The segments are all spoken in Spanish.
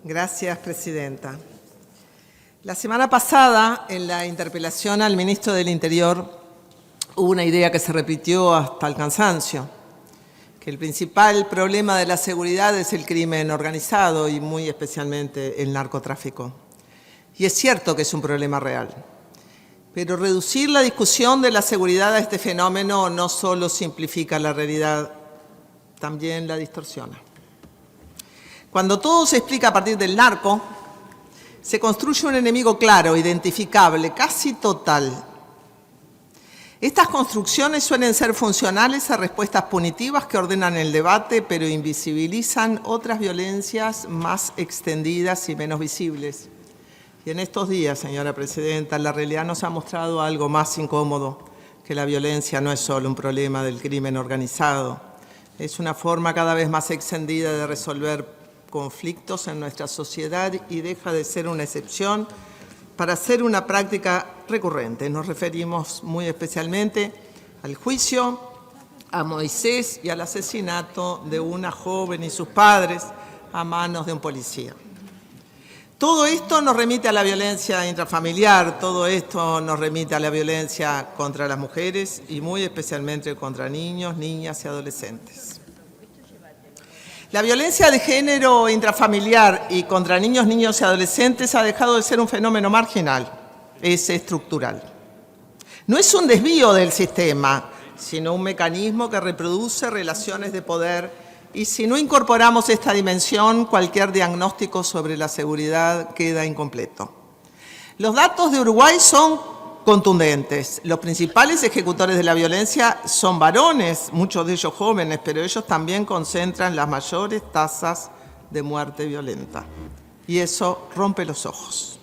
Gracias, presidenta. La semana pasada, en la interpelación al ministro del Interior, hubo una idea que se repitió hasta el cansancio, que el principal problema de la seguridad es el crimen organizado y muy especialmente el narcotráfico. Y es cierto que es un problema real, pero reducir la discusión de la seguridad a este fenómeno no solo simplifica la realidad, también la distorsiona. Cuando todo se explica a partir del narco, se construye un enemigo claro, identificable, casi total. Estas construcciones suelen ser funcionales a respuestas punitivas que ordenan el debate, pero invisibilizan otras violencias más extendidas y menos visibles. Y en estos días, señora presidenta, la realidad nos ha mostrado algo más incómodo, que la violencia no es solo un problema del crimen organizado, es una forma cada vez más extendida de resolver conflictos en nuestra sociedad y deja de ser una excepción para ser una práctica recurrente. Nos referimos muy especialmente al juicio, a Moisés y al asesinato de una joven y sus padres a manos de un policía. Todo esto nos remite a la violencia intrafamiliar, todo esto nos remite a la violencia contra las mujeres y muy especialmente contra niños, niñas y adolescentes. La violencia de género intrafamiliar y contra niños, niños y adolescentes ha dejado de ser un fenómeno marginal, es estructural. No es un desvío del sistema, sino un mecanismo que reproduce relaciones de poder y si no incorporamos esta dimensión, cualquier diagnóstico sobre la seguridad queda incompleto. Los datos de Uruguay son contundentes. Los principales ejecutores de la violencia son varones, muchos de ellos jóvenes, pero ellos también concentran las mayores tasas de muerte violenta. Y eso rompe los ojos.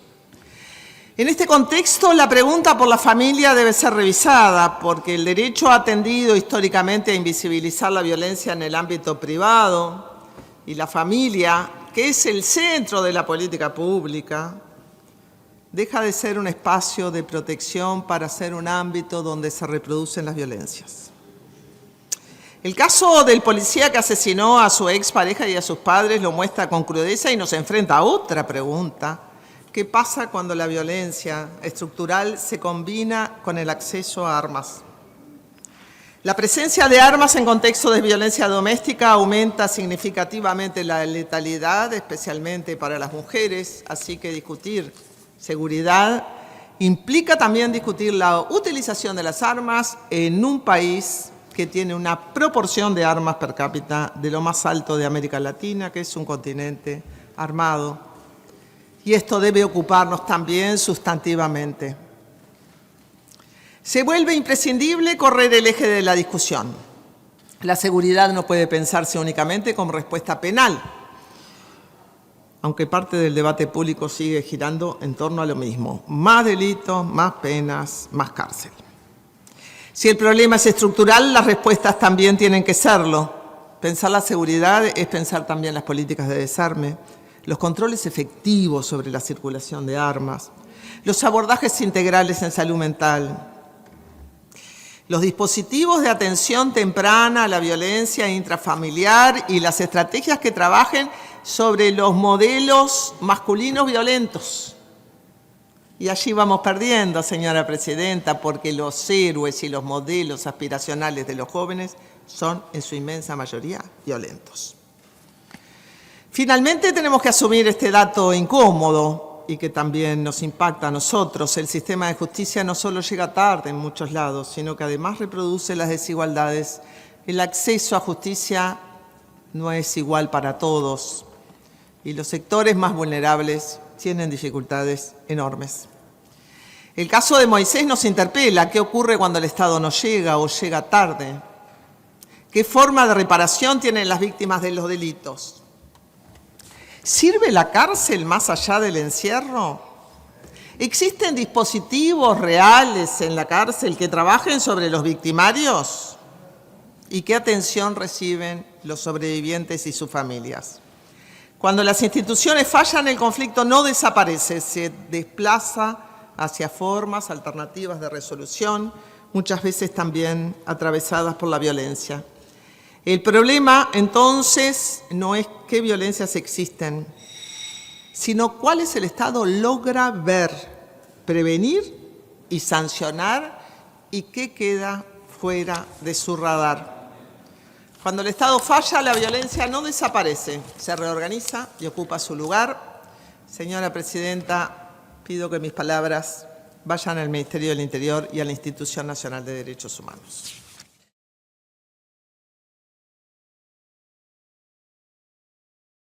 En este contexto, la pregunta por la familia debe ser revisada, porque el derecho ha tendido históricamente a invisibilizar la violencia en el ámbito privado y la familia, que es el centro de la política pública, deja de ser un espacio de protección para ser un ámbito donde se reproducen las violencias. El caso del policía que asesinó a su expareja y a sus padres lo muestra con crudeza y nos enfrenta a otra pregunta. ¿Qué pasa cuando la violencia estructural se combina con el acceso a armas? La presencia de armas en contexto de violencia doméstica aumenta significativamente la letalidad, especialmente para las mujeres, así que discutir seguridad implica también discutir la utilización de las armas en un país que tiene una proporción de armas per cápita de lo más alto de América Latina, que es un continente armado. Y esto debe ocuparnos también sustantivamente. Se vuelve imprescindible correr el eje de la discusión. La seguridad no puede pensarse únicamente como respuesta penal, aunque parte del debate público sigue girando en torno a lo mismo. Más delitos, más penas, más cárcel. Si el problema es estructural, las respuestas también tienen que serlo. Pensar la seguridad es pensar también las políticas de desarme, los controles efectivos sobre la circulación de armas, los abordajes integrales en salud mental, los dispositivos de atención temprana a la violencia intrafamiliar y las estrategias que trabajen sobre los modelos masculinos violentos. Y allí vamos perdiendo, señora presidenta, porque los héroes y los modelos aspiracionales de los jóvenes son, en su inmensa mayoría, violentos. Finalmente, tenemos que asumir este dato incómodo y que también nos impacta a nosotros. El sistema de justicia no solo llega tarde en muchos lados, sino que además reproduce las desigualdades. El acceso a justicia no es igual para todos y los sectores más vulnerables tienen dificultades enormes. El caso de Moisés nos interpela. ¿Qué ocurre cuando el Estado no llega o llega tarde? ¿Qué forma de reparación tienen las víctimas de los delitos? ¿Sirve la cárcel más allá del encierro? ¿Existen dispositivos reales en la cárcel que trabajen sobre los victimarios? ¿Y qué atención reciben los sobrevivientes y sus familias? Cuando las instituciones fallan, el conflicto no desaparece, se desplaza hacia formas alternativas de resolución, muchas veces también atravesadas por la violencia. El problema, entonces, no es qué violencias existen, sino cuáles el Estado logra ver, prevenir y sancionar y qué queda fuera de su radar. Cuando el Estado falla, la violencia no desaparece, se reorganiza y ocupa su lugar. Señora Presidenta, pido que mis palabras vayan al Ministerio del Interior y a la Institución Nacional de Derechos Humanos.